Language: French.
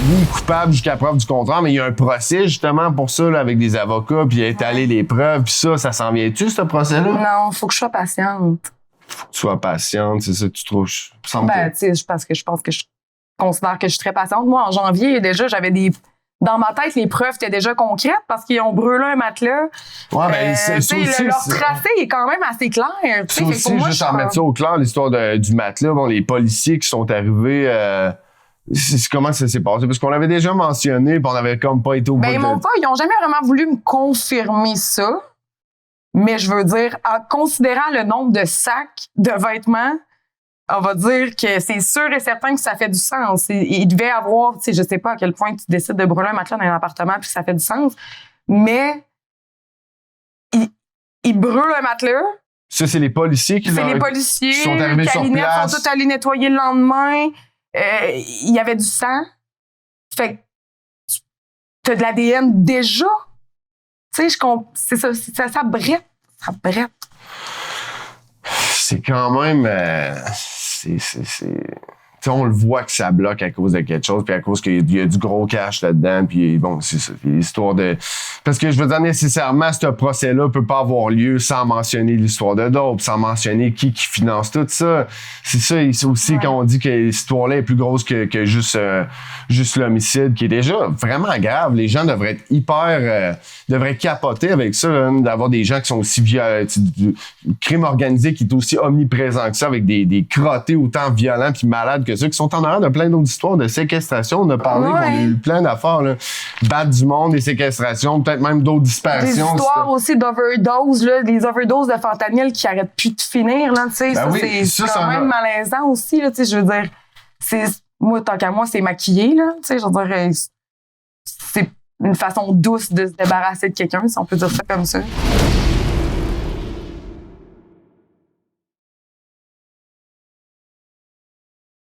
oui, coupable jusqu'à preuve du contraire, mais il y a un procès justement pour ça, là, avec des avocats, puis étaler les preuves, puis ça s'en vient-tu, ce procès-là? Non, faut que je sois patiente. Faut que tu sois patiente, c'est ça que tu trouves? Ben, tu sais, parce que je pense que je considère que je suis très patiente. Moi, en janvier, déjà, j'avais des... Dans ma tête, les preuves étaient déjà concrètes parce qu'ils ont brûlé un matelas. Ouais, ben, c'est aussi, leur tracé est quand même assez clair. C'est aussi, juste en mettre ça au clair, l'histoire du matelas. Bon, les policiers qui sont arrivés... comment ça s'est passé? Parce qu'on l'avait déjà mentionné, puis on avait comme pas été au bout ils ont jamais vraiment voulu me confirmer ça. Mais je veux dire, en considérant le nombre de sacs de vêtements, on va dire que c'est sûr et certain que ça fait du sens. Il devait avoir, tu sais, je sais pas à quel point tu décides de brûler un matelas dans un appartement puis ça fait du sens, mais il brûle un matelas. Ça, c'est les policiers qui sont arrivés sur place. Sont tous allés nettoyer le lendemain. Il y avait du sang. Fait que t'as de l'ADN déjà. Tu sais, c'est ça, ça brette. Ça brette. C'est quand même... on le voit que ça bloque à cause de quelque chose, puis à cause qu'il y a du gros cash là-dedans, puis bon, c'est ça. Puis l'histoire de... Parce que je veux dire, nécessairement, ce procès-là peut pas avoir lieu sans mentionner l'histoire de dope, sans mentionner qui finance tout ça. C'est ça, c'est aussi quand on dit que l'histoire-là est plus grosse que juste l'homicide, qui est déjà vraiment grave. Les gens devraient être devraient capoter avec ça, là, d'avoir des gens qui sont aussi du crime organisé qui est aussi omniprésent que ça, avec des crottés autant violents puis malades que ceux qui sont en arrière de plein d'autres histoires de séquestration. On a parlé, on a eu plein d'affaires, là. Battre du monde, des séquestrations, peut-être même d'autres disparitions. Des histoires aussi d'overdose, là, des overdoses de fentanyl qui arrêtent plus de finir, là, tu sais. C'est quand même malaisant aussi, là, tu sais, je veux dire. Moi, tant qu'à moi, c'est maquillé, là, tu sais, je veux dire, c'est une façon douce de se débarrasser de quelqu'un, si on peut dire ça comme ça.